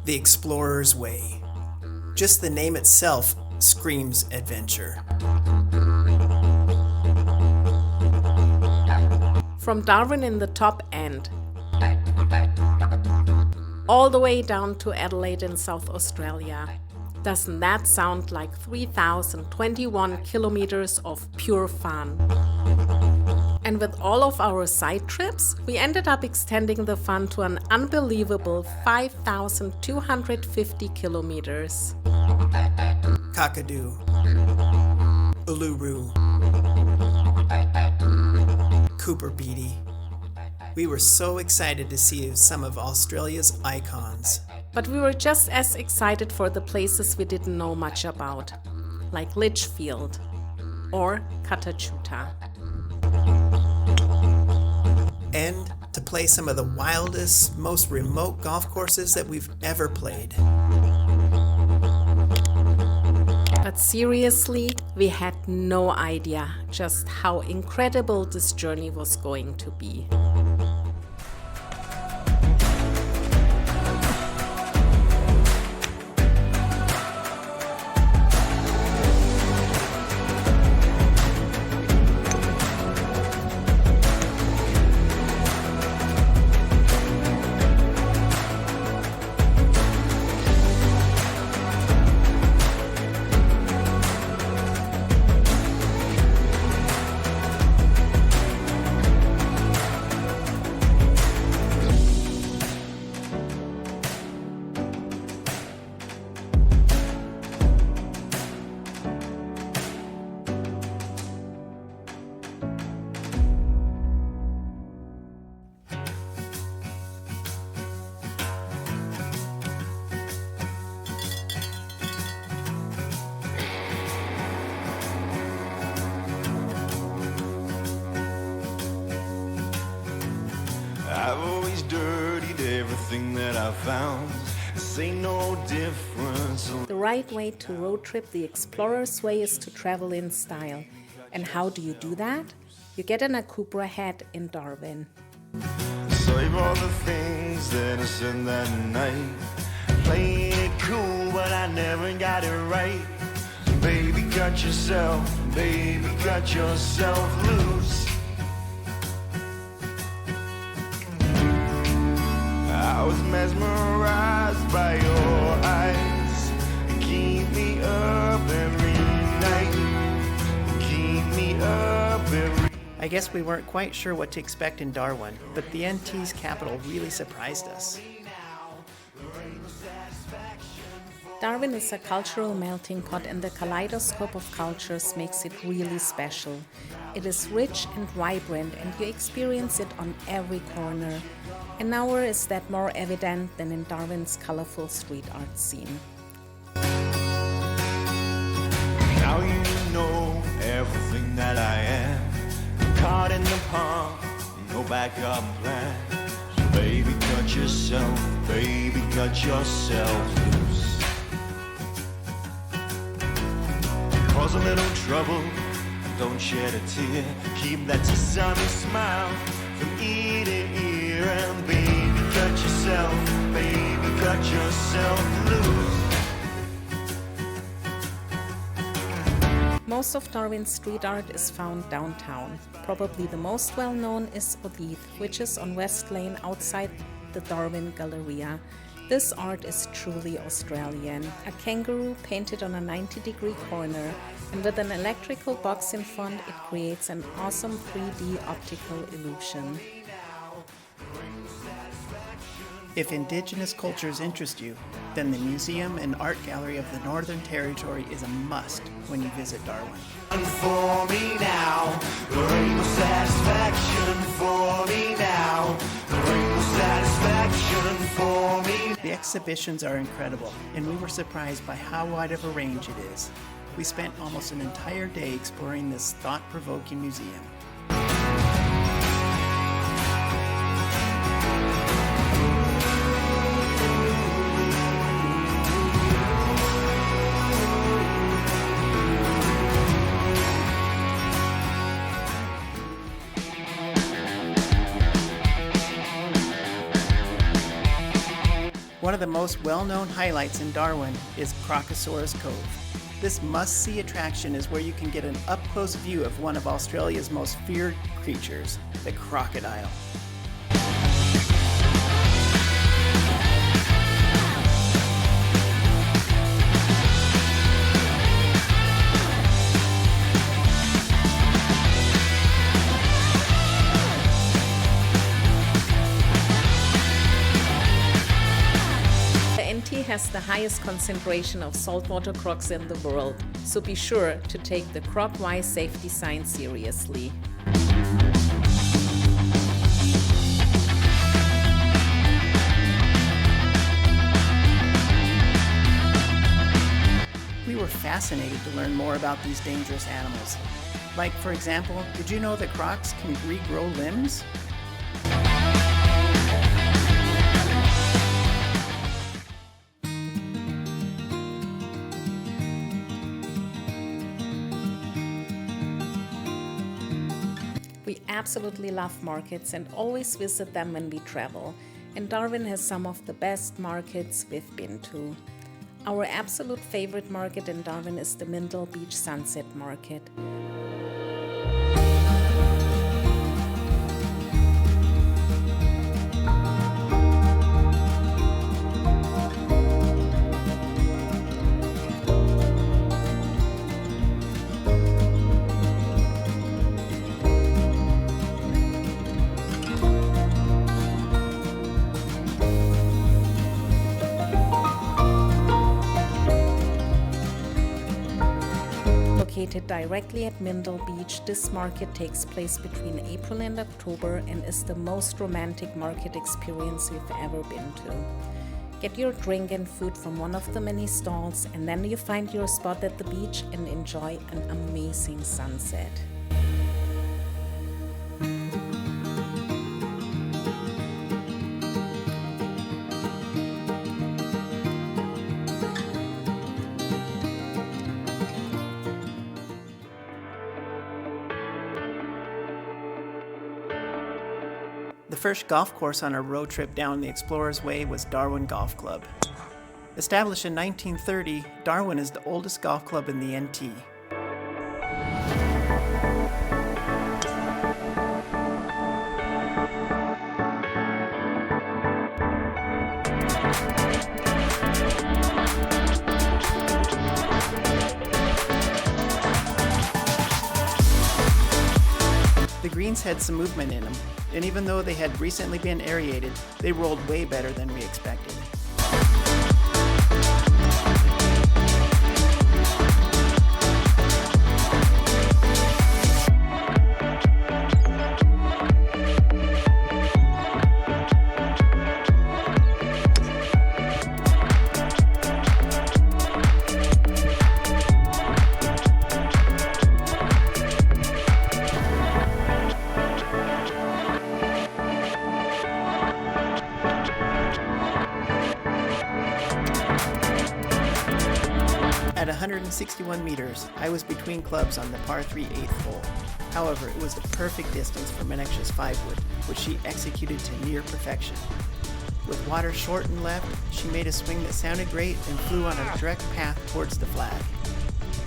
The Explorer's Way. Just the name itself screams adventure. From Darwin in the top end, all the way down to Adelaide in South Australia. Doesn't that sound like 3,021 kilometers of pure fun? And with all of our side trips, we ended up extending the fun to an unbelievable 5,250 kilometers. Kakadu, Uluru, Coober Pedy. We were so excited to see some of Australia's icons. But we were just as excited for the places we didn't know much about, like Litchfield or Tjuta. And to play some of the wildest, most remote golf courses that we've ever played. But seriously, we had no idea just how incredible this journey was going to be. I've always dirtied everything that I found. This ain't no difference. The right way to road trip the Explorer's Way is to travel in style. And how do you do that? You get in a Coober head in Darwin. Save all the things that I said that night. Playing it cool, but I never got it right. Baby, cut yourself loose. I was mesmerized by your eyes. Keep me up every night. Keep me up every. I guess we weren't quite sure what to expect in Darwin, but the NT's capital really surprised us. Darwin is a cultural melting pot, and the kaleidoscope of cultures makes it really special. It is rich and vibrant, and you experience it on every corner. And nowhere is that more evident than in Darwin's colorful street art scene. Now you know everything that I am. Caught in the palm, no backup plan. So baby, cut yourself loose. Cause a little trouble, don't shed a tear. Keep that sunny smile from ear to ear. And baby, cut yourself loose. Most of Darwin's street art is found downtown. Probably the most well-known is Olga, which is on West Lane outside the Darwin Galleria. This art is truly Australian. A kangaroo painted on a 90-degree corner, and with an electrical box in front, it creates an awesome 3D optical illusion. If Indigenous cultures interest you, then the Museum and Art Gallery of the Northern Territory is a must when you visit Darwin. For me now, there ain't no satisfaction for me now. There ain't no satisfaction for me. The exhibitions are incredible, and we were surprised by how wide of a range it is. We spent almost an entire day exploring this thought-provoking museum. One of the most well-known highlights in Darwin is Crocosaurus Cove. This must-see attraction is where you can get an up-close view of one of Australia's most feared creatures, the crocodile. Has the highest concentration of saltwater crocs in the world, so be sure to take the croc-wise safety signs seriously. We were fascinated to learn more about these dangerous animals. Like, for example, did you know that crocs can regrow limbs? We absolutely love markets and always visit them when we travel, and Darwin has some of the best markets we've been to. Our absolute favorite market in Darwin is the Mindle Beach Sunset Market. Located directly at Mindle Beach, this market takes place between April and October and is the most romantic market experience we've ever been to. Get your drink and food from one of the many stalls, and then you find your spot at the beach and enjoy an amazing sunset. The first golf course on our road trip down the Explorer's Way was Darwin Golf Club. Established in 1930, Darwin is the oldest golf club in the NT. The greens had some movement in them, and even though they had recently been aerated, they rolled way better than we expected. At 161 meters, I was between clubs on the par 3 8th hole. However, it was the perfect distance for Menexha's 5-wood, which she executed to near perfection. With water short and left, she made a swing that sounded great and flew on a direct path towards the flag.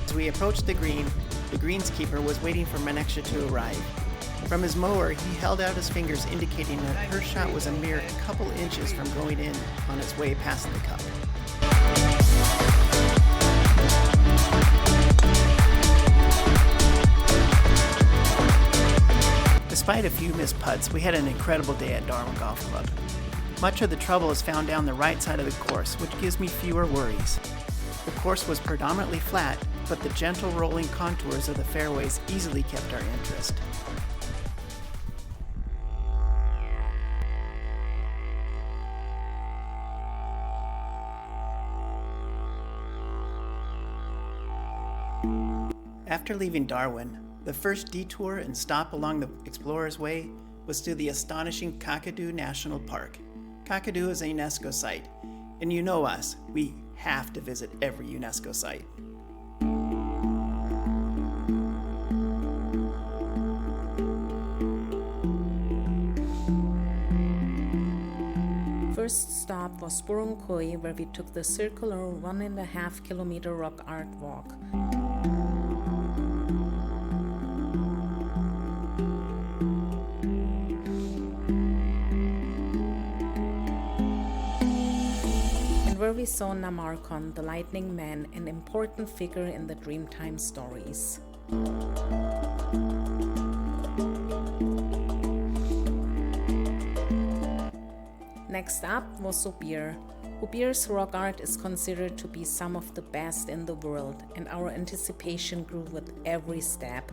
As we approached the greenskeeper was waiting for Menexha to arrive. From his mower, he held out his fingers indicating that her shot was a mere couple inches from going in on its way past the cup. Despite a few missed putts, we had an incredible day at Darwin Golf Club. Much of the trouble is found down the right side of the course, which gives me fewer worries. The course was predominantly flat, but the gentle rolling contours of the fairways easily kept our interest. After leaving Darwin, the first detour and stop along the Explorer's Way was to the astonishing Kakadu National Park. Kakadu is a UNESCO site, and you know us, we have to visit every UNESCO site. first stop was Burungkoi, where we took the circular 1.5 kilometer rock art walk. And where we saw Namarkon, the lightning man, an important figure in the Dreamtime stories. Next up was Ubir. Ubir's rock art is considered to be some of the best in the world, and our anticipation grew with every step.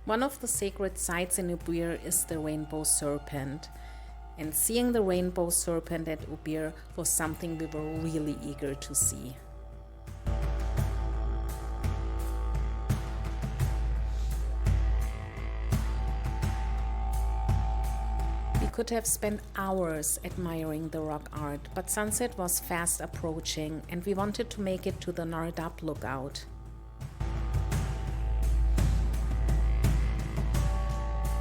One of the sacred sites in Ubir is the rainbow serpent, and seeing the rainbow serpent at Ubir was something we were really eager to see. We could have spent hours admiring the rock art, but sunset was fast approaching and we wanted to make it to the Nardap lookout.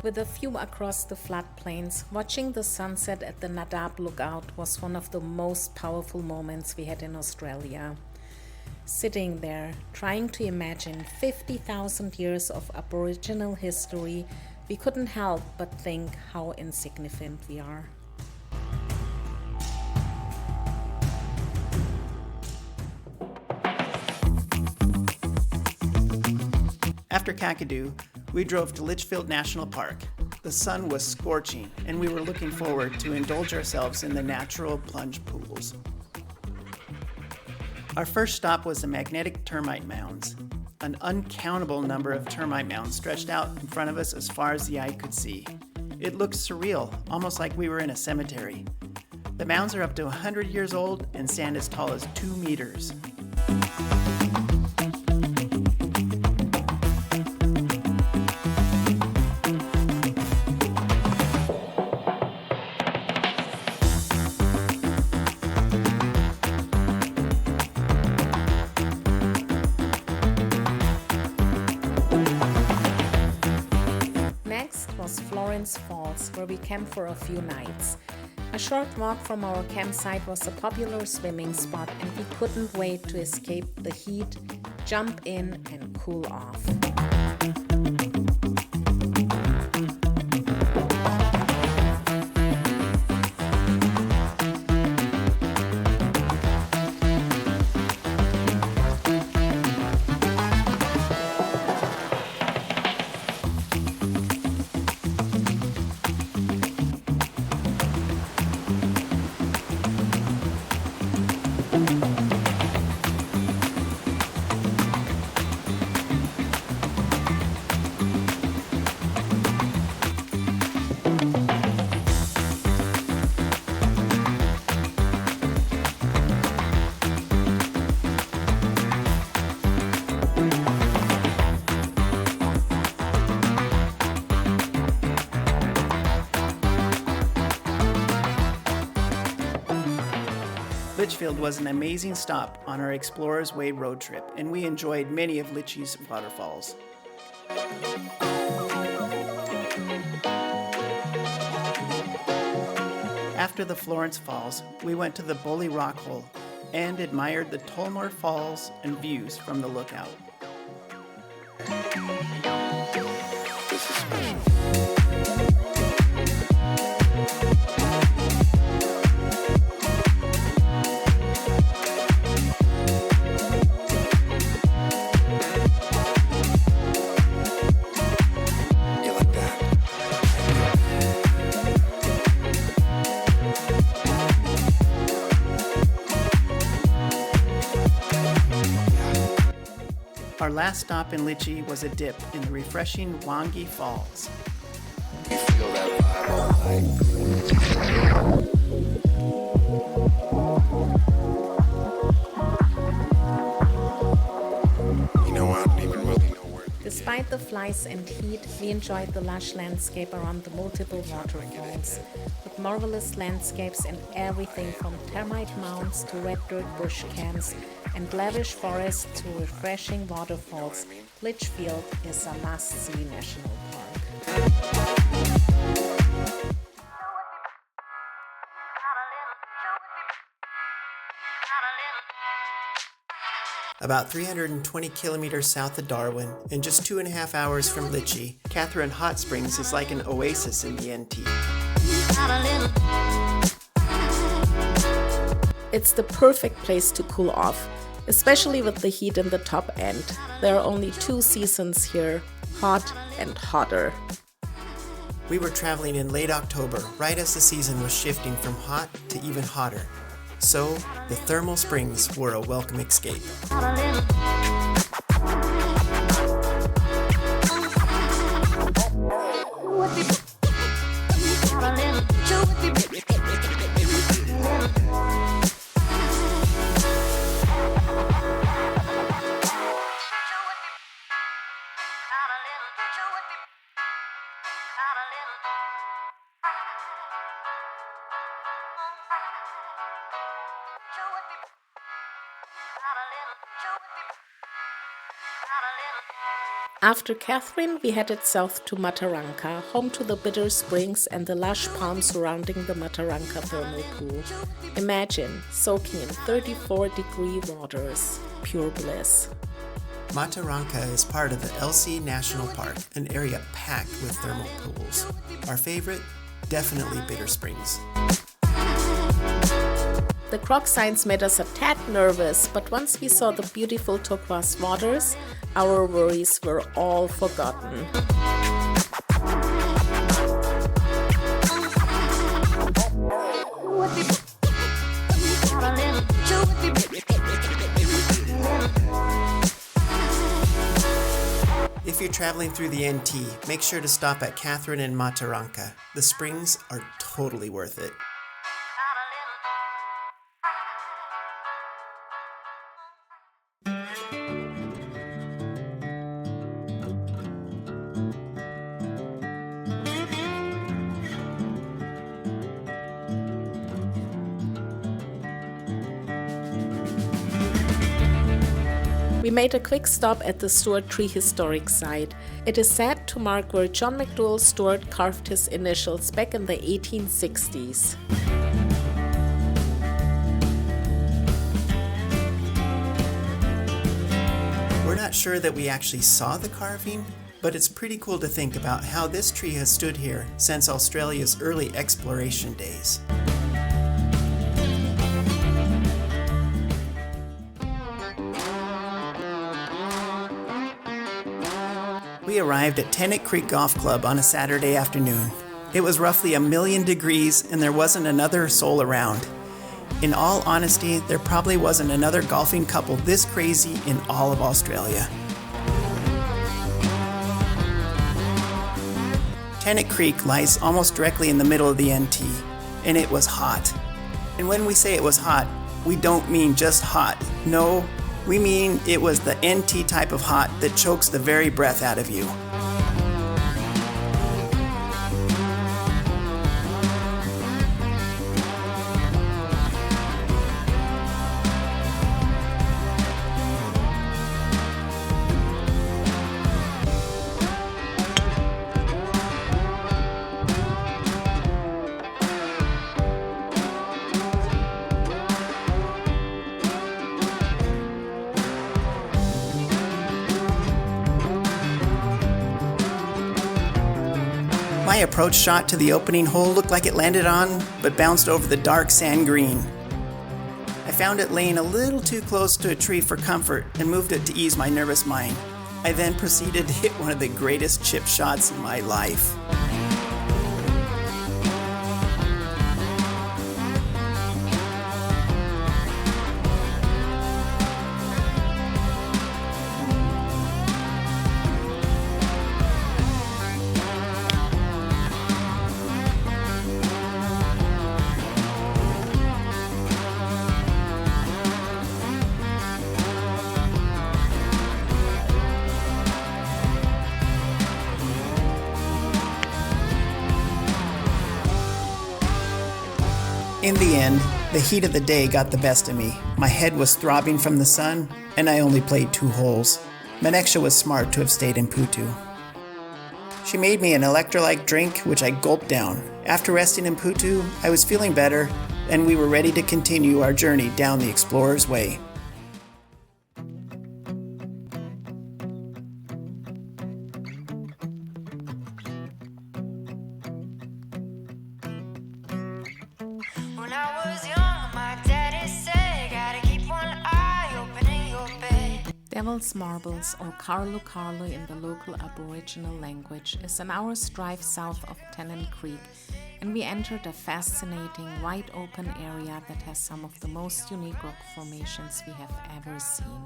With a view across the floodplains, watching the sunset at the Nardap lookout was one of the most powerful moments we had in Australia. Sitting there, trying to imagine 50,000 years of Aboriginal history, we couldn't help but think how insignificant we are. After Kakadu, we drove to Litchfield National Park. The sun was scorching, and we were looking forward to indulge ourselves in the natural plunge pools. Our first stop was the magnetic termite mounds. An uncountable number of termite mounds stretched out in front of us as far as the eye could see. It looked surreal, almost like we were in a cemetery. The mounds are up to 100 years old and stand as tall as 2 meters. Falls, where we camped for a few nights. A short walk from our campsite was a popular swimming spot, and we couldn't wait to escape the heat, jump in, and cool off. Litchfield was an amazing stop on our Explorer's Way road trip, and we enjoyed many of Litchy's waterfalls. After the Florence Falls, we went to the Bully Rock Hole and admired the Tullamore Falls and views from the lookout. Our last stop in Litchi was a dip in the refreshing Wangi Falls. You feel that vibe all night. You know, I don't even really know where. Despite the flies and heat, we enjoyed the lush landscape around the multiple waterfalls, with marvelous landscapes and everything from termite mounds to red dirt bush camps and lavish forests to refreshing waterfalls. Litchfield is a must-see national park. About 320 kilometers south of Darwin and just 2.5 hours from Litchi, Katherine Hot Springs is like an oasis in the NT. It's the perfect place to cool off, especially with the heat in the top end. There are only 2 seasons here, hot and hotter. We were traveling in late October, right as the season was shifting from hot to even hotter. So, the thermal springs were a welcome escape. After Katherine, we headed south to Mataranka, home to the bitter springs and the lush palms surrounding the Mataranka thermal pool. Imagine soaking in 34-degree waters. Pure bliss. Mataranka is part of the LC National Park, an area packed with thermal pools. Our favorite? Definitely Bitter Springs. The croc signs made us a tad nervous, but once we saw the beautiful turquoise waters, our worries were all forgotten. If you're traveling through the NT, make sure to stop at Katherine and Mataranka. The springs are totally worth it. We made a quick stop at the Stuart Tree Historic Site. It is said to mark where John McDowell Stuart carved his initials back in the 1860s. We're not sure that we actually saw the carving, but it's pretty cool to think about how this tree has stood here since Australia's early exploration days. We arrived at Tennant Creek Golf Club on a Saturday afternoon. It was roughly 1,000,000 degrees and there wasn't another soul around. In all honesty, there probably wasn't another golfing couple this crazy in all of Australia. Tennant Creek lies almost directly in the middle of the NT, and it was hot. And when we say it was hot, we don't mean just hot. No, we mean it was the NT type of hot that chokes the very breath out of you. My approach shot to the opening hole looked like it landed on, but bounced over the dark sand green. I found it laying a little too close to a tree for comfort and moved it to ease my nervous mind. I then proceeded to hit one of the greatest chip shots in my life. In the end, the heat of the day got the best of me. My head was throbbing from the sun, and I only played 2 holes. Maneksha was smart to have stayed in Putu. She made me an electrolyte drink, which I gulped down. After resting in Putu, I was feeling better, and we were ready to continue our journey down the Explorer's Way. When I was young, my daddy said, gotta keep one eye open in your bed. Devil's Marbles, or Karlu in the local Aboriginal language, is an hour's drive south of Tennant Creek, and we entered a fascinating, wide-open area that has some of the most unique rock formations we have ever seen.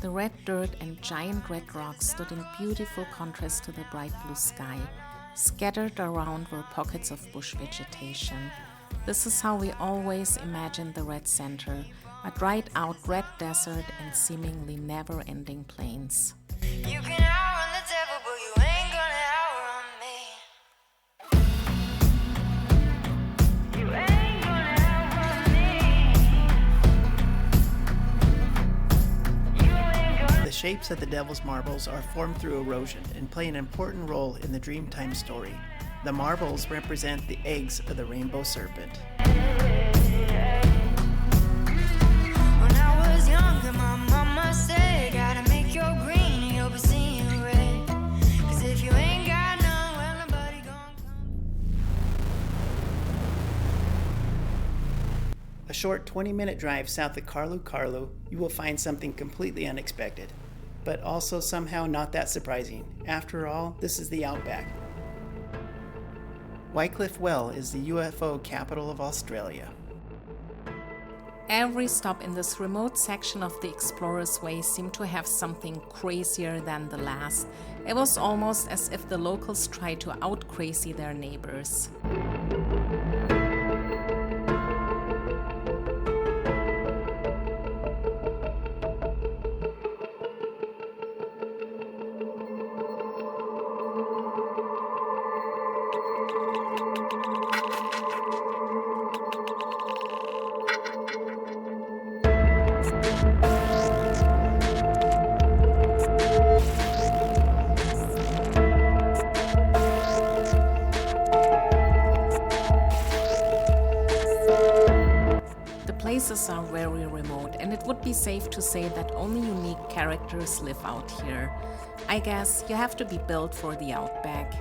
The red dirt and giant red rocks stood in beautiful contrast to the bright blue sky. Scattered around were pockets of bush vegetation. This is how we always imagined the Red Center, a dried-out red desert and seemingly never-ending plains. You can hour on the devil, but you ain't gonna hour on me. You ain't gonna hour on me. You ain't gonna. The shapes of the Devil's Marbles are formed through erosion and play an important role in the Dreamtime story. The marbles represent the eggs of the rainbow serpent. When I was younger, my mama said, gotta make your green and you'll be seeing red. 'Cause if you ain't got none, well, nobody gon' A short 20-minute drive south of Karlu, you will find something completely unexpected, but also somehow not that surprising. After all, this is the Outback. Wycliffe Well is the UFO capital of Australia. Every stop in this remote section of the Explorer's Way seemed to have something crazier than the last. It was almost as if the locals tried to out-crazy their neighbors. Places are very remote, and it would be safe to say that only unique characters live out here. I guess you have to be built for the Outback.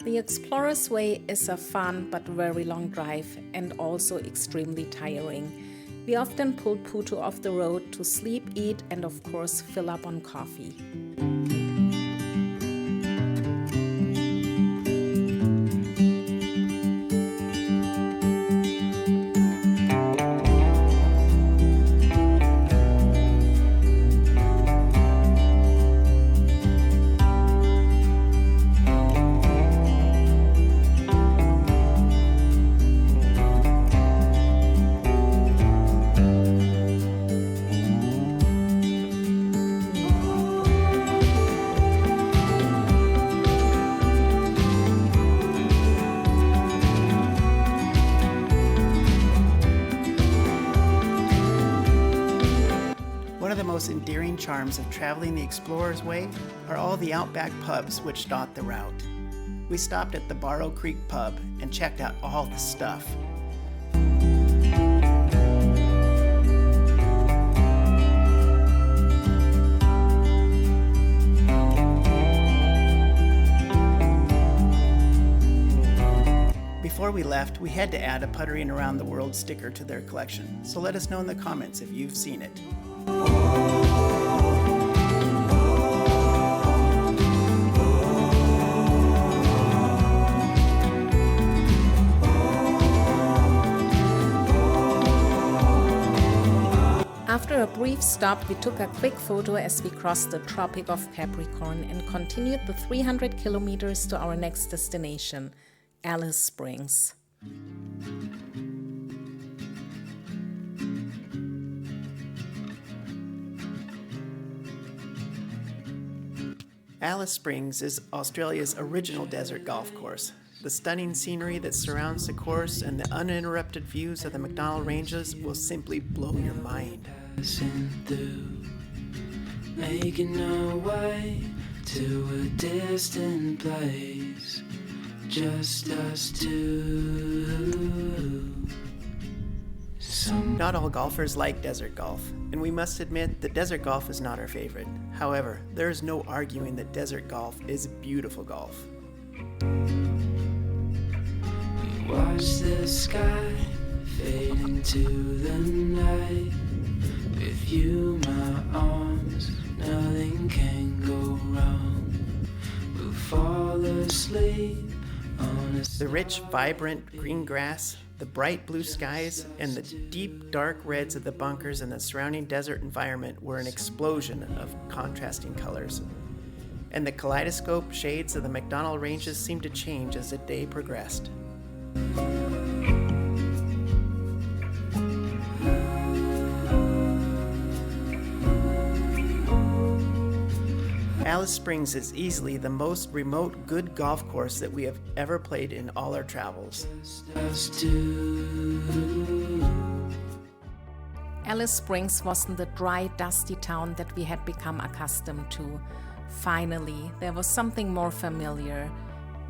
The Explorer's Way is a fun but very long drive and also extremely tiring. We often pulled Putu off the road to sleep, eat, and of course fill up on coffee. One of the most endearing charms of traveling the Explorer's Way are all the Outback pubs which dot the route. We stopped at the Barrow Creek Pub and checked out all the stuff. Before we left, we had to add a Puttering Around the World sticker to their collection, so let us know in the comments if you've seen it. After a brief stop, we took a quick photo as we crossed the Tropic of Capricorn and continued the 300 kilometers to our next destination, Alice Springs. Alice Springs is Australia's original desert golf course. The stunning scenery that surrounds the course and the uninterrupted views of the Macdonnell Ranges will simply blow your mind. Making our way to a distant place, just us two. Not all golfers like desert golf, and we must admit that desert golf is not our favorite. However, there is no arguing that desert golf is beautiful golf. We watch the sky fade into the night. With you, my arms, nothing can go wrong. We'll fall asleep on a... The rich, vibrant green grass, the bright blue skies, and the deep, dark reds of the bunkers and the surrounding desert environment were an explosion of contrasting colors. And the kaleidoscope shades of the Macdonnell Ranges seemed to change as the day progressed. Alice Springs is easily the most remote good golf course that we have ever played in all our travels. Alice Springs wasn't the dry, dusty town that we had become accustomed to. Finally, there was something more familiar.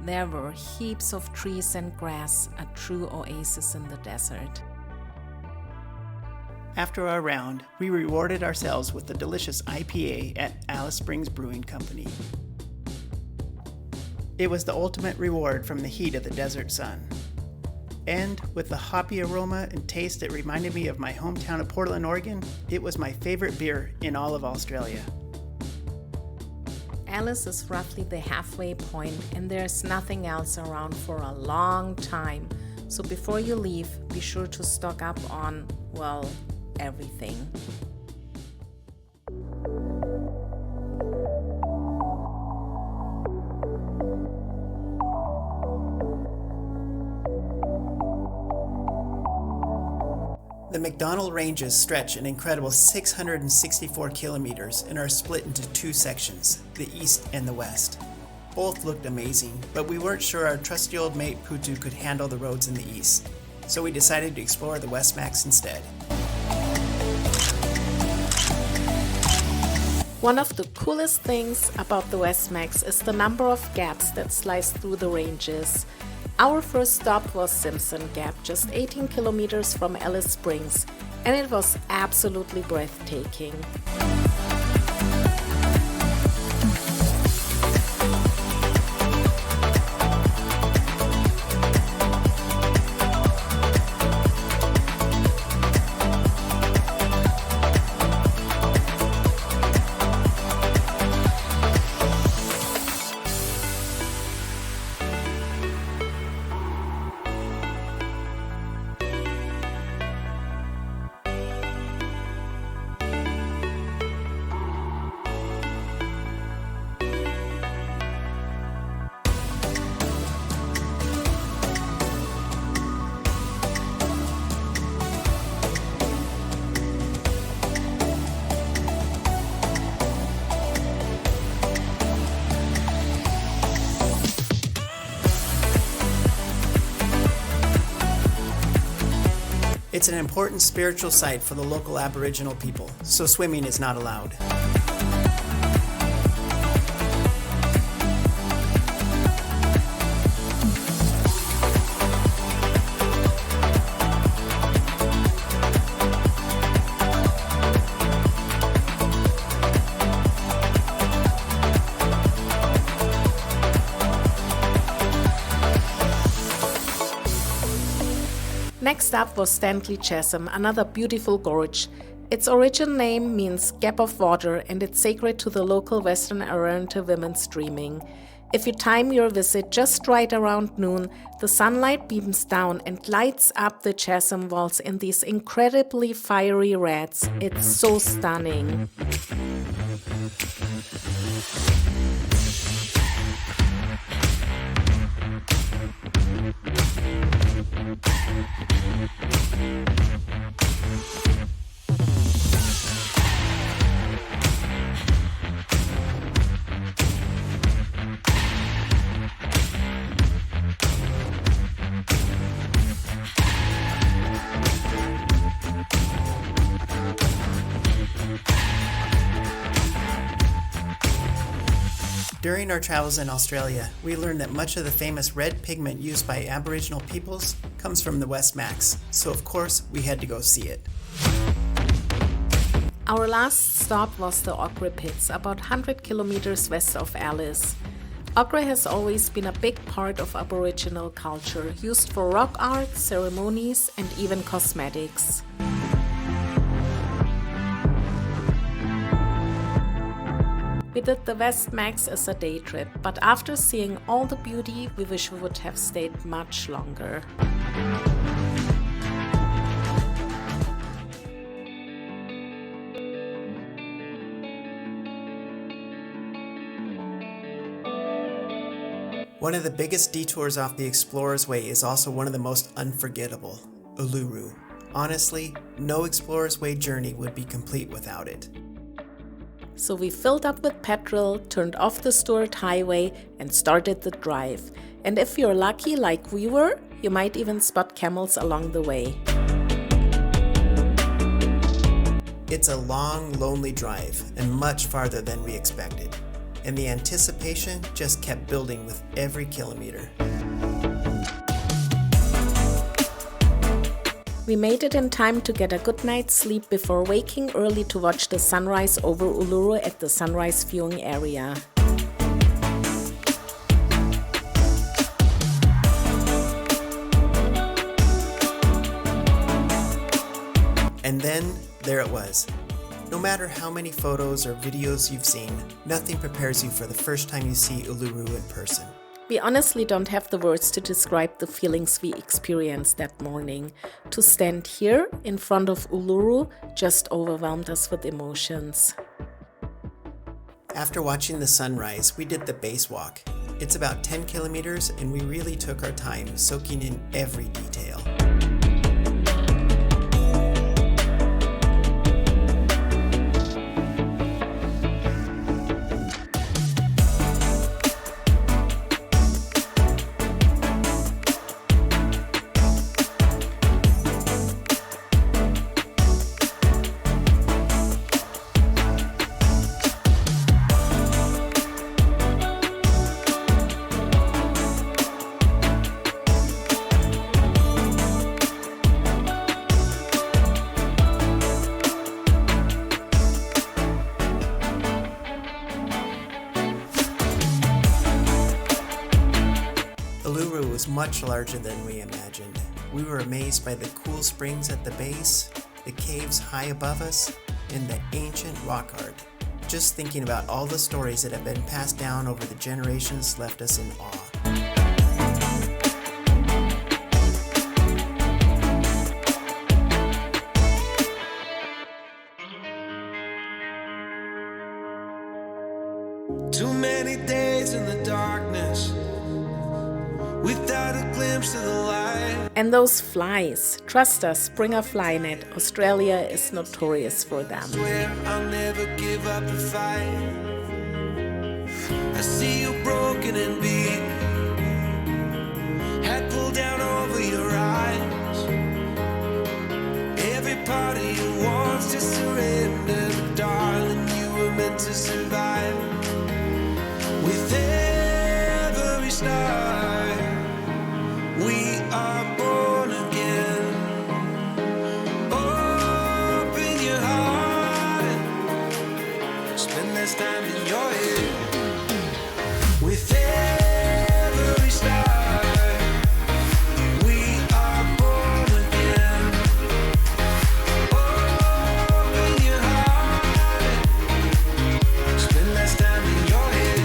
There were heaps of trees and grass, a true oasis in the desert. After our round, we rewarded ourselves with a delicious IPA at Alice Springs Brewing Company. It was the ultimate reward from the heat of the desert sun. And with the hoppy aroma and taste that reminded me of my hometown of Portland, Oregon, it was my favorite beer in all of Australia. Alice is roughly the halfway point, and there's nothing else around for a long time. So before you leave, be sure to stock up on, well, everything. The Macdonnell Ranges stretch an incredible 664 kilometers and are split into two sections, the east and the west. Both looked amazing, but we weren't sure our trusty old mate Putu could handle the roads in the east, so we decided to explore the West Macs instead. One of the coolest things about the West Macs is the number of gaps that slice through the ranges. Our first stop was Simpson Gap, just 18 kilometers from Alice Springs, and it was absolutely breathtaking. It's an important spiritual site for the local Aboriginal people, so swimming is not allowed. Next up was Stanley Chasm, another beautiful gorge. Its original name means gap of water, and it's sacred to the local Western Arrernte women streaming. If you time your visit just right around noon, the sunlight beams down and lights up the chasm walls in these incredibly fiery reds. It's so stunning. During our travels in Australia, we learned that much of the famous red pigment used by Aboriginal peoples comes from the West Macs, so of course we had to go see it. Our last stop was the Ochre Pits, about 100 kilometers west of Alice. Ochre has always been a big part of Aboriginal culture, used for rock art, ceremonies, and even cosmetics. We did the West Macs as a day trip, but after seeing all the beauty, we wish we would have stayed much longer. One of the biggest detours off the Explorer's Way is also one of the most unforgettable, Uluru. Honestly, no Explorer's Way journey would be complete without it. So we filled up with petrol, turned off the Stuart Highway, and started the drive. And if you're lucky like we were, you might even spot camels along the way. It's a long, lonely drive, and much farther than we expected. And the anticipation just kept building with every kilometer. We made it in time to get a good night's sleep before waking early to watch the sunrise over Uluru at the sunrise viewing area. And then, there it was. No matter how many photos or videos you've seen, nothing prepares you for the first time you see Uluru in person. We honestly don't have the words to describe the feelings we experienced that morning. To stand here in front of Uluru just overwhelmed us with emotions. After watching the sunrise, we did the base walk. It's about 10 kilometers and we really took our time soaking in every detail. Uluru was much larger than we imagined. We were amazed by the cool springs at the base, the caves high above us, and the ancient rock art. Just thinking about all the stories that have been passed down over the generations left us in awe. Too many days in the darkness without a glimpse of the light. And those flies, trust us, bring a fly net. Australia is notorious for them. Swear I'll never give up the fight. I see you broken and beat, head pulled down over your eyes. Every part of you wants to surrender, but darling, you were meant to survive. With every star, we are born again. Open your heart and spend less time in your head. With every star, we are born again. Open your heart and spend less time in your head.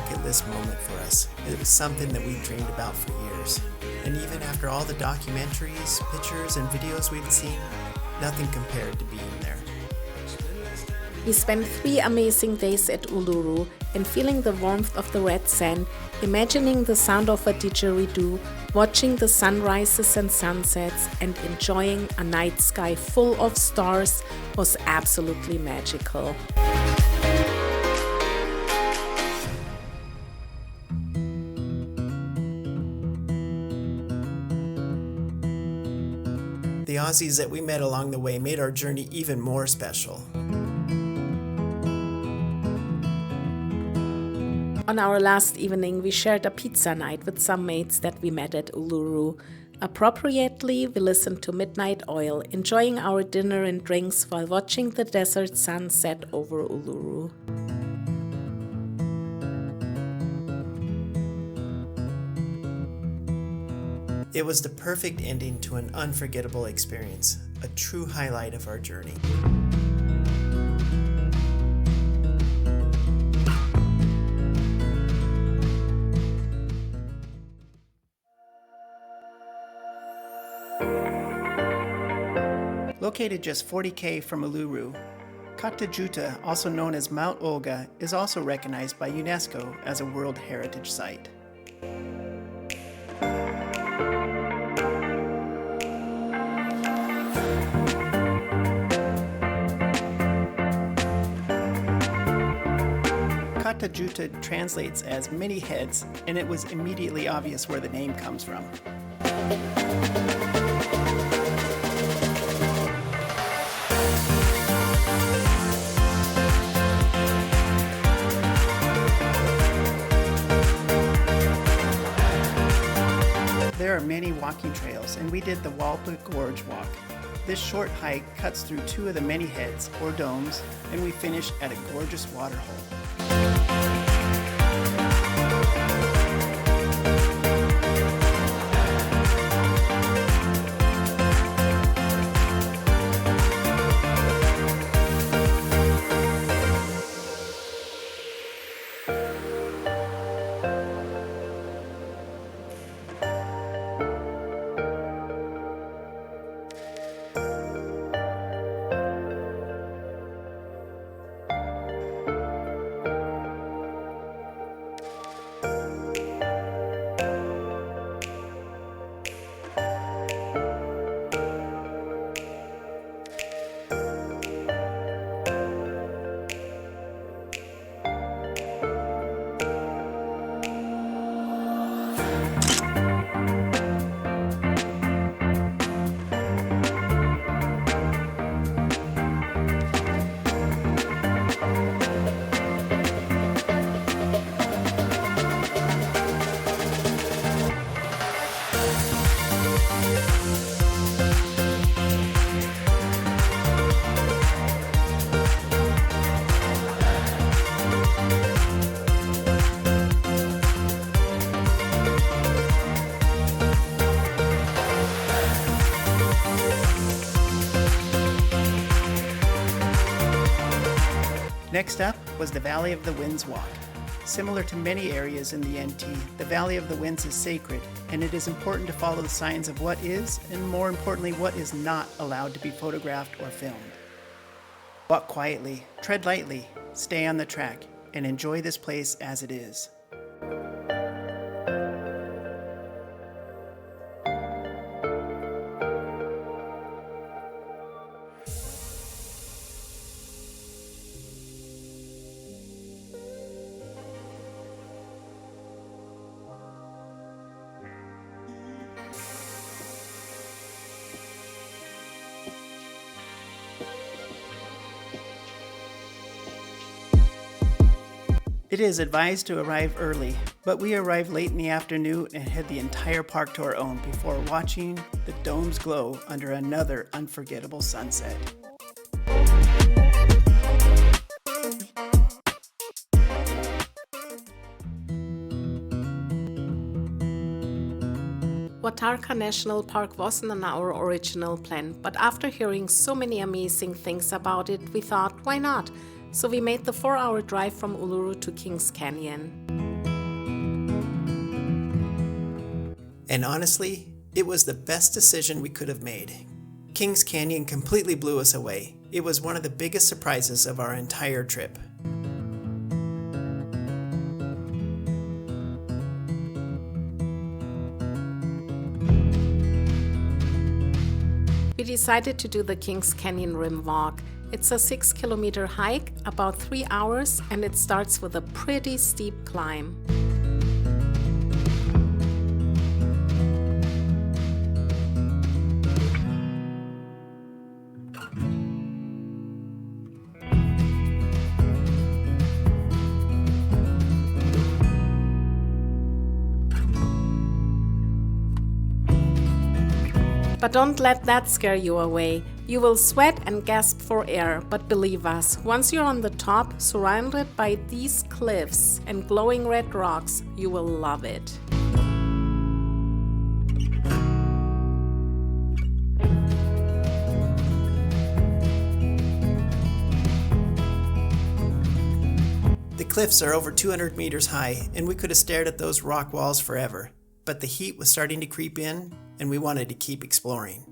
bucket list moment for us. It was something that we dreamed about for years. And even after all the documentaries, pictures, and videos we'd seen, nothing compared to being there. We spent 3 amazing days at Uluru and feeling the warmth of the red sand, imagining the sound of a didgeridoo, watching the sunrises and sunsets, and enjoying a night sky full of stars was absolutely magical. The Aussies that we met along the way made our journey even more special. On our last evening, we shared a pizza night with some mates that we met at Uluru. Appropriately, we listened to Midnight Oil, enjoying our dinner and drinks while watching the desert sun set over Uluru. It was the perfect ending to an unforgettable experience, a true highlight of our journey. Located just 40 km from Uluru, Tjuta, also known as Mount Olga, is also recognized by UNESCO as a World Heritage Site. Tjuta translates as many heads, and it was immediately obvious where the name comes from. There are many walking trails, and we did the Walpa Gorge Walk. This short hike cuts through 2 of the many heads, or domes, and we finished at a gorgeous waterhole. Next up was the Valley of the Winds Walk. Similar to many areas in the NT, the Valley of the Winds is sacred, and it is important to follow the signs of what is, and more importantly, what is not allowed to be photographed or filmed. Walk quietly, tread lightly, stay on the track, and enjoy this place as it is. It is advised to arrive early, but we arrived late in the afternoon and had the entire park to our own before watching the domes glow under another unforgettable sunset. Watarka National Park wasn't on our original plan, but after hearing so many amazing things about it, we thought, why not? So we made the 4-hour drive from Uluru to Kings Canyon. And honestly, it was the best decision we could have made. Kings Canyon completely blew us away. It was one of the biggest surprises of our entire trip. We decided to do the Kings Canyon Rim Walk. It's a 6-kilometer hike, about 3 hours, and it starts with a pretty steep climb. But don't let that scare you away. You will sweat and gasp for air, but believe us, once you're on the top, surrounded by these cliffs and glowing red rocks, you will love it. The cliffs are over 200 meters high, and we could have stared at those rock walls forever. But the heat was starting to creep in, and we wanted to keep exploring.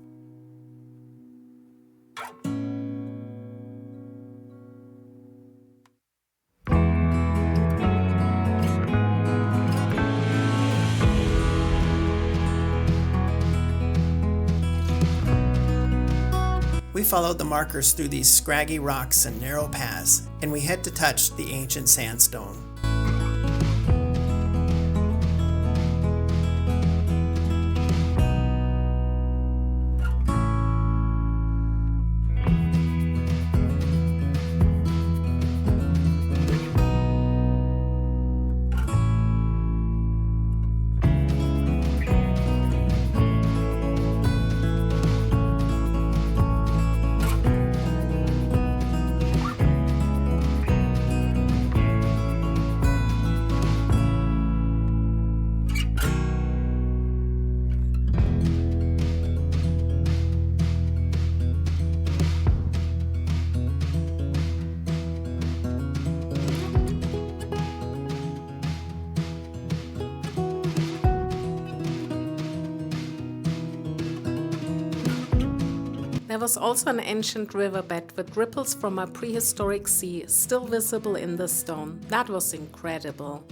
We followed the markers through these scraggy rocks and narrow paths, and we had to touch the ancient sandstone. There was also an ancient riverbed with ripples from a prehistoric sea still visible in the stone. That was incredible.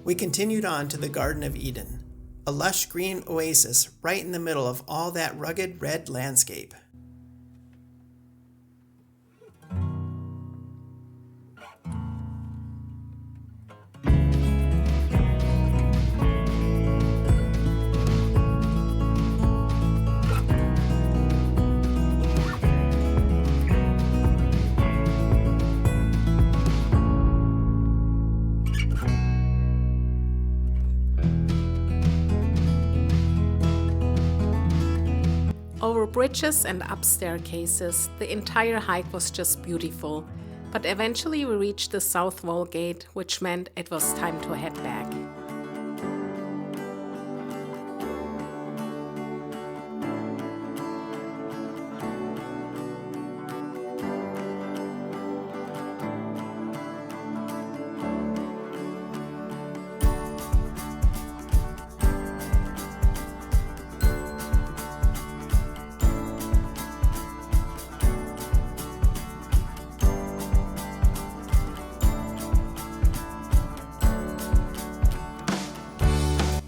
We continued on to the Garden of Eden, a lush green oasis right in the middle of all that rugged red landscape. Over bridges and up staircases, the entire hike was just beautiful. But eventually we reached the South Wall Gate, which meant it was time to head back.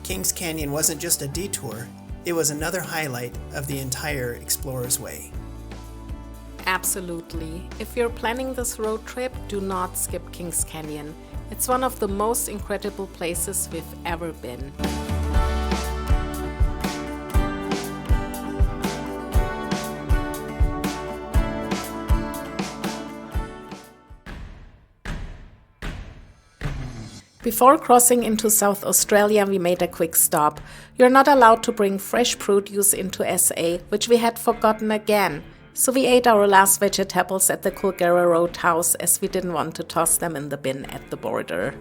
Kings Canyon wasn't just a detour, it was another highlight of the entire Explorer's Way. Absolutely. If you're planning this road trip, do not skip Kings Canyon. It's one of the most incredible places we've ever been. Before crossing into South Australia, we made a quick stop. You're not allowed to bring fresh produce into SA, which we had forgotten again. So we ate our last vegetables at the Kulgera Roadhouse as we didn't want to toss them in the bin at the border.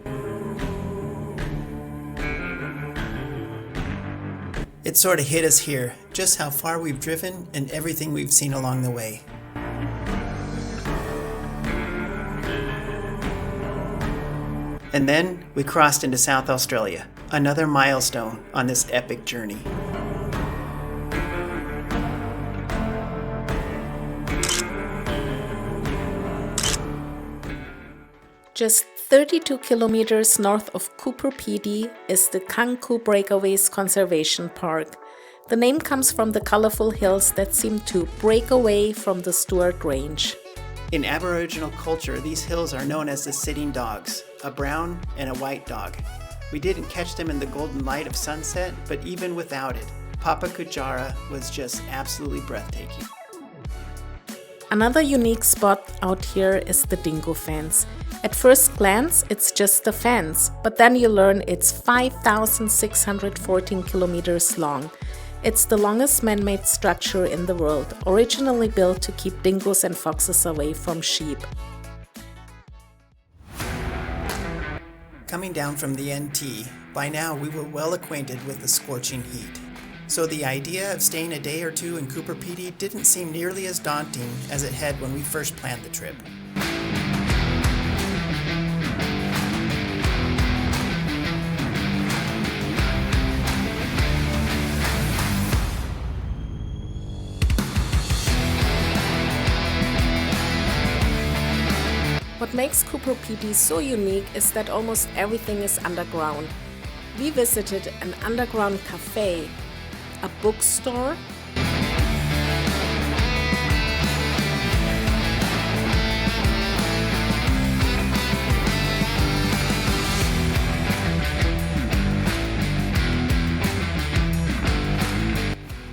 It sort of hit us here, just how far we've driven and everything we've seen along the way. And then we crossed into South Australia, another milestone on this epic journey. Just 32 kilometers north of Coober Pedy is the Kanku Breakaways Conservation Park. The name comes from the colorful hills that seem to break away from the Stuart Range. In Aboriginal culture, these hills are known as the sitting dogs, a brown and a white dog. We didn't catch them in the golden light of sunset, but even without it, Papa Kulgera was just absolutely breathtaking. Another unique spot out here is the Dingo fence. At first glance, it's just a fence, but then you learn it's 5,614 kilometers long. It's the longest man-made structure in the world, originally built to keep dingoes and foxes away from sheep. Coming down from the NT, by now we were well acquainted with the scorching heat. So the idea of staying a day or two in Coober Pedy didn't seem nearly as daunting as it had when we first planned the trip. What makes Coober Pedy so unique is that almost everything is underground. We visited an underground cafe, a bookstore,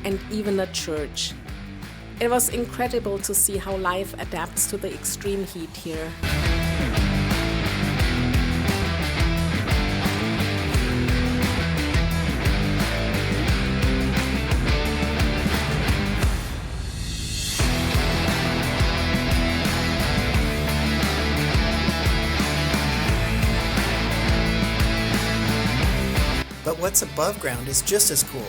and even a church. It was incredible to see how life adapts to the extreme heat here. But what's above ground is just as cool.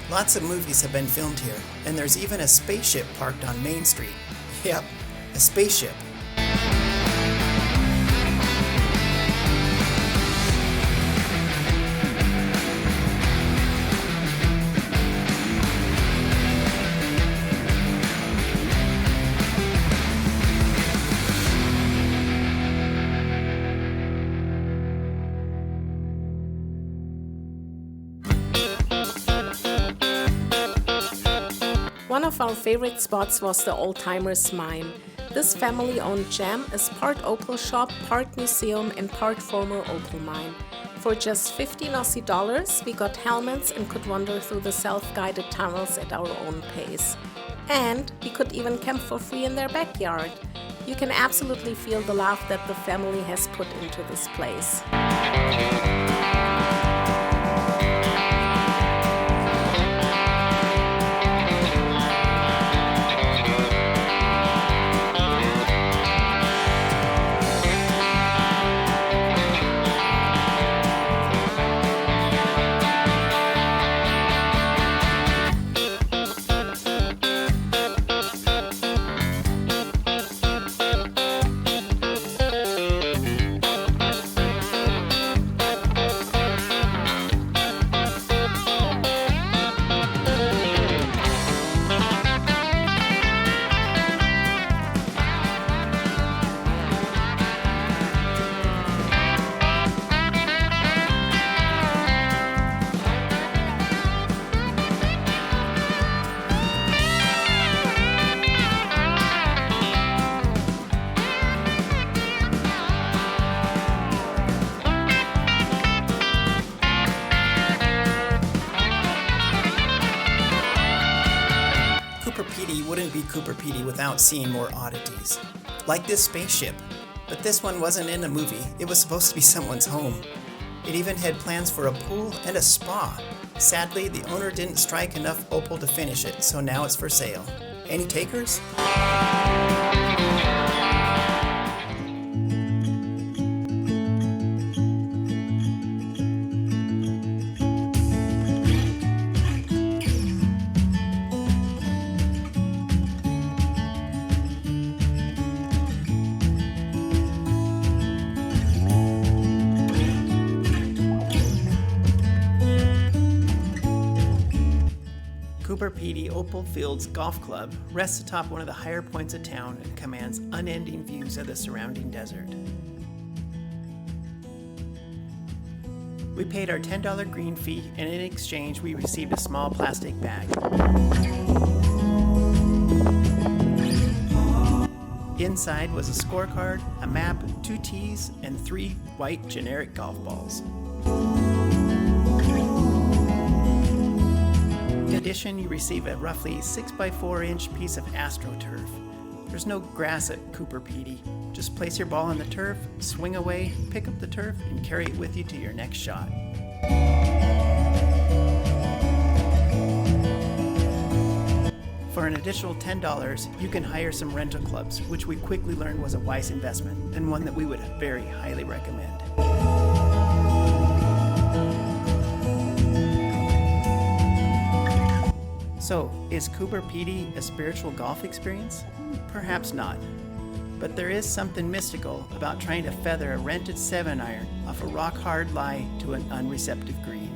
Lots of movies have been filmed here, and there's even a spaceship parked on Main Street. Yep, a spaceship. One of our favorite spots was the Old Timers Mine. This family-owned gem is part opal shop, part museum, and part former opal mine. For just 15 Aussie dollars, we got helmets and could wander through the self-guided tunnels at our own pace. And we could even camp for free in their backyard. You can absolutely feel the love that the family has put into this place. Wouldn't be Coober Pedy without seeing more oddities. Like this spaceship, but this one wasn't in a movie, it was supposed to be someone's home. It even had plans for a pool and a spa. Sadly, the owner didn't strike enough opal to finish it, so now it's for sale. Any takers? Coober Pedy Opal Fields Golf Club rests atop one of the higher points of town and commands unending views of the surrounding desert. We paid our $10 green fee, and in exchange we received a small plastic bag. Inside was a scorecard, a map, 2 tees, and 3 white generic golf balls. In addition, you receive a roughly 6x4-inch piece of AstroTurf. There's no grass at Coober Pedy. Just place your ball on the turf, swing away, pick up the turf, and carry it with you to your next shot. For an additional $10, you can hire some rental clubs, which we quickly learned was a wise investment and one that we would very highly recommend. So, is Coober Pedy a spiritual golf experience? Perhaps not. But there is something mystical about trying to feather a rented 7-iron off a rock-hard lie to an unreceptive green.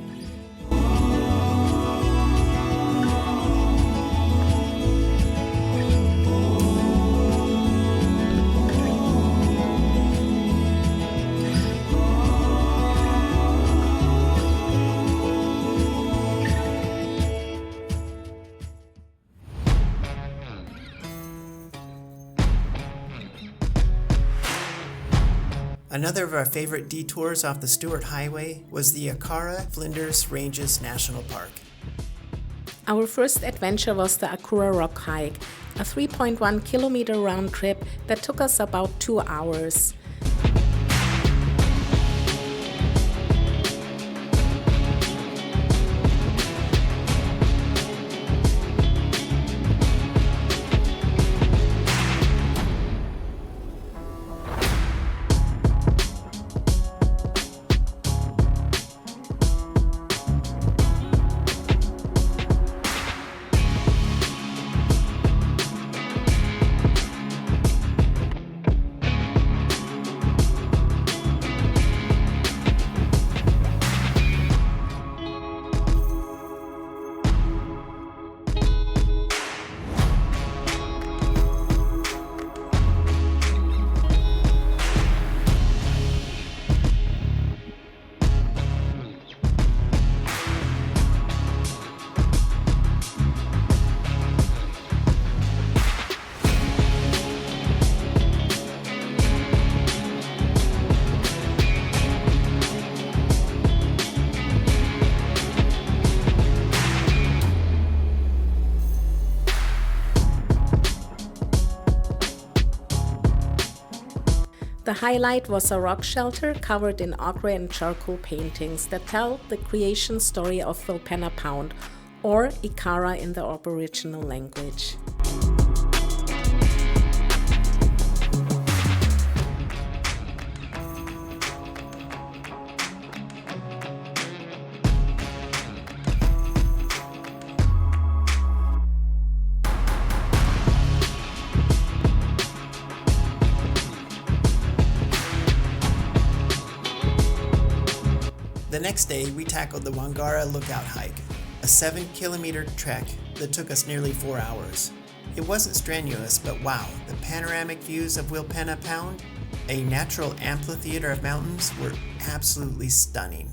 Another of our favorite detours off the Stuart Highway was the Ikara-Flinders Ranges National Park. Our first adventure was the Akura Rock Hike, a 3.1 kilometer round trip that took us about 2 hours. The highlight was a rock shelter covered in ochre and charcoal paintings that tell the creation story of Wilpenna Pound, or Ikara in the Aboriginal language. The next day, we tackled the Wangara Lookout Hike, a 7-kilometer trek that took us nearly 4 hours. It wasn't strenuous, but wow, the panoramic views of Wilpenna Pound, a natural amphitheater of mountains, were absolutely stunning.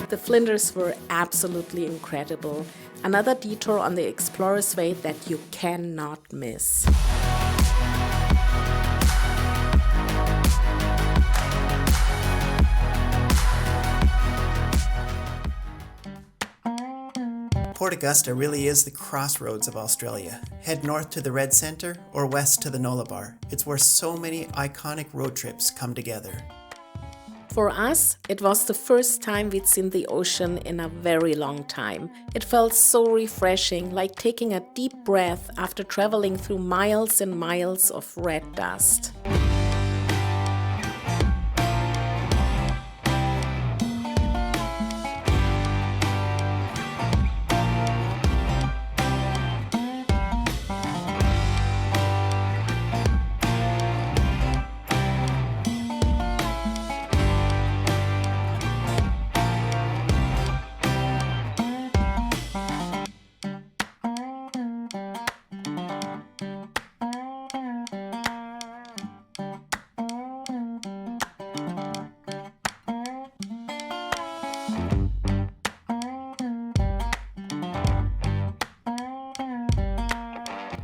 The Flinders were absolutely incredible. Another detour on the Explorer's Way that you cannot miss. Port Augusta really is the crossroads of Australia. Head north to the Red Centre or west to the Nullarbor. It's where so many iconic road trips come together. For us, it was the first time we'd seen the ocean in a very long time. It felt so refreshing, like taking a deep breath after traveling through miles and miles of red dust.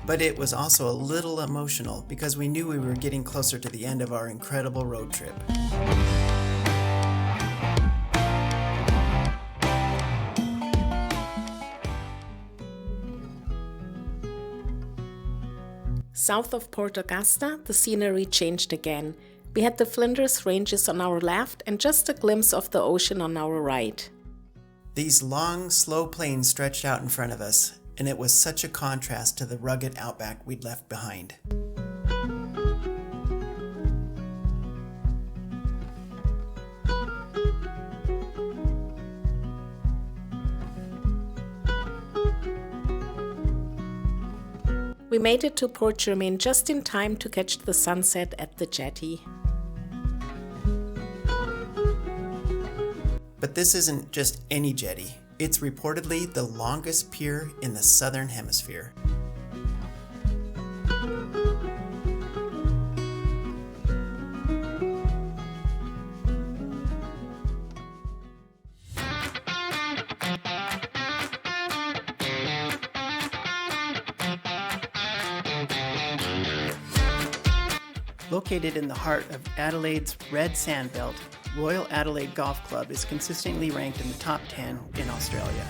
But it was also a little emotional because we knew we were getting closer to the end of our incredible road trip. South of Port Augusta, the scenery changed again. We had the Flinders Ranges on our left and just a glimpse of the ocean on our right. These long, slow plains stretched out in front of us, and it was such a contrast to the rugged outback we'd left behind. We made it to Port Germein just in time to catch the sunset at the Jetty. But this isn't just any jetty. It's reportedly the longest pier in the southern hemisphere. Located in the heart of Adelaide's red sandbelt, Royal Adelaide Golf Club is consistently ranked in the top 10 in Australia.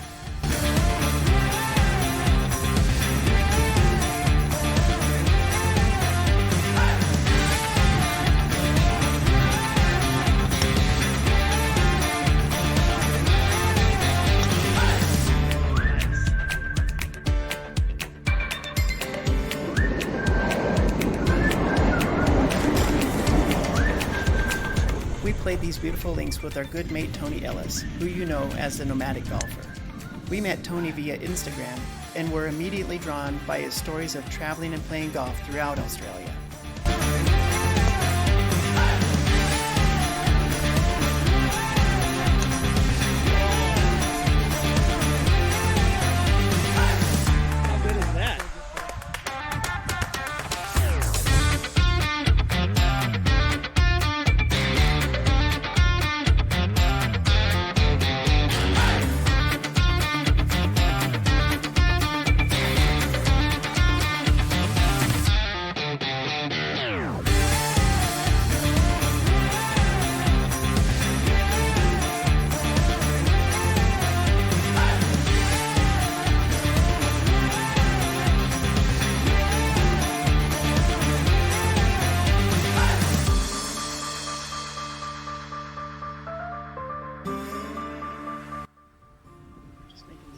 We played these beautiful links with our good mate Tony Ellis, who you know as the nomadic golfer. We met Tony via Instagram and were immediately drawn by his stories of traveling and playing golf throughout Australia.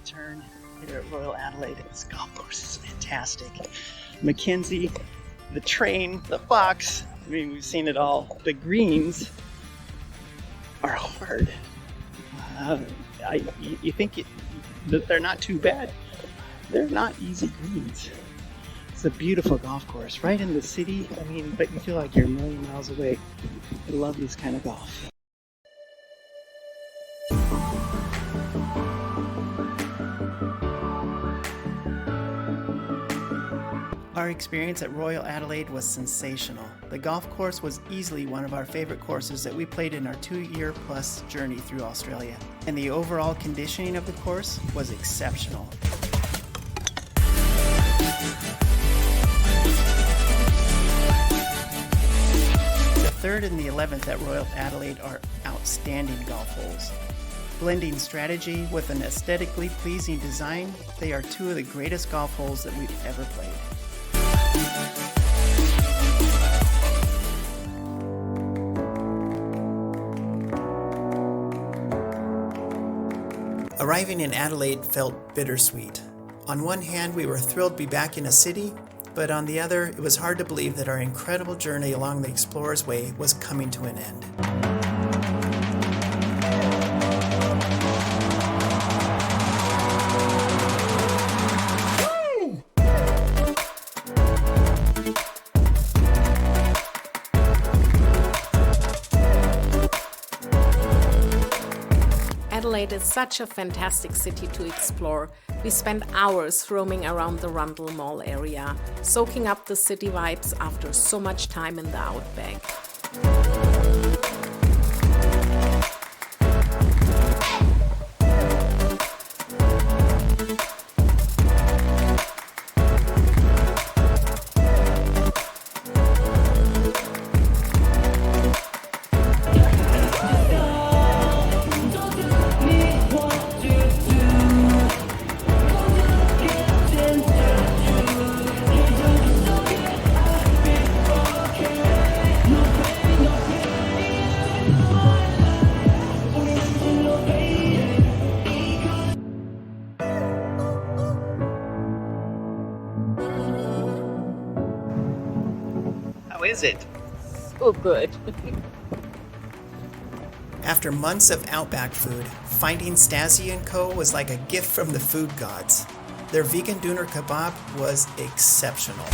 Turn here at Royal Adelaide. This golf course is fantastic. Mackenzie, the train, the fox. I mean, we've seen it all. The greens are hard. You think that they're not too bad. They're not easy greens. It's a beautiful golf course, right in the city. I mean, but you feel like you're a million miles away. I love this kind of golf. Our experience at Royal Adelaide was sensational. The golf course was easily one of our favorite courses that we played in our 2-year-plus journey through Australia, and the overall conditioning of the course was exceptional. The 3rd and the 11th at Royal Adelaide are outstanding golf holes. Blending strategy with an aesthetically pleasing design, they are two of the greatest golf holes that we've ever played. Arriving in Adelaide felt bittersweet. On one hand, we were thrilled to be back in a city, but on the other, it was hard to believe that our incredible journey along the Explorer's Way was coming to an end. Adelaide is such a fantastic city to explore. We spent hours roaming around the Rundle Mall area, soaking up the city vibes after so much time in the Outback. Is it? So good. After months of Outback food, finding Stasi & Co. was like a gift from the food gods. Their vegan doner kebab was exceptional.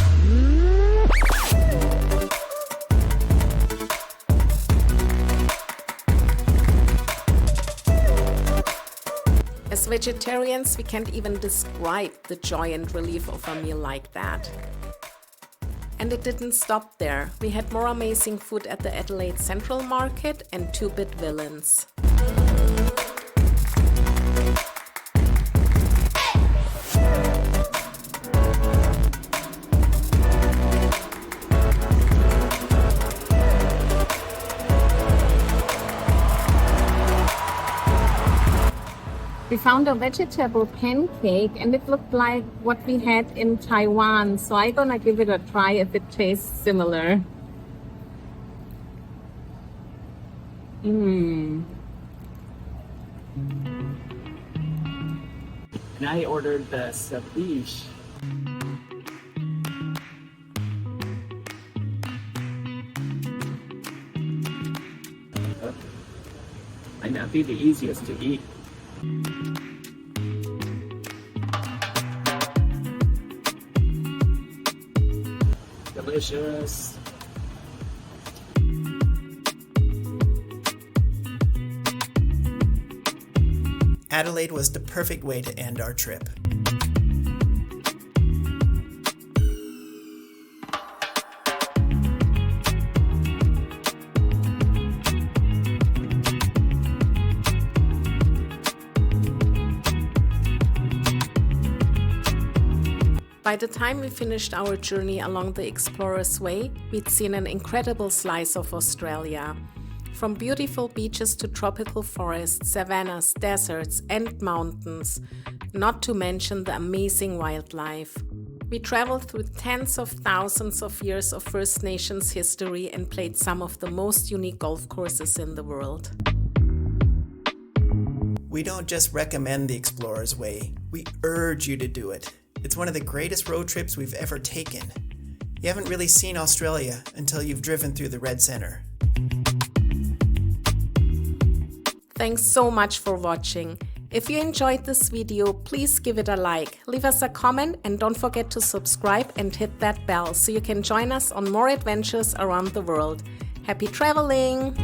As vegetarians, we can't even describe the joy and relief of a meal like that. And it didn't stop there. We had more amazing food at the Adelaide Central Market and 2-bit villains. We found a vegetable pancake and it looked like what we had in Taiwan, so I'm gonna give it a try if it tastes similar. And I ordered the ceviche. Might not be the easiest to eat. Delicious. Adelaide was the perfect way to end our trip. By the time we finished our journey along the Explorer's Way, we'd seen an incredible slice of Australia. From beautiful beaches to tropical forests, savannas, deserts, and mountains, not to mention the amazing wildlife. We traveled through tens of thousands of years of First Nations history and played some of the most unique golf courses in the world. We don't just recommend the Explorer's Way, we urge you to do it. It's one of the greatest road trips we've ever taken. You haven't really seen Australia until you've driven through the Red Centre. Thanks so much for watching. If you enjoyed this video, please give it a like, leave us a comment, and don't forget to subscribe and hit that bell so you can join us on more adventures around the world. Happy traveling!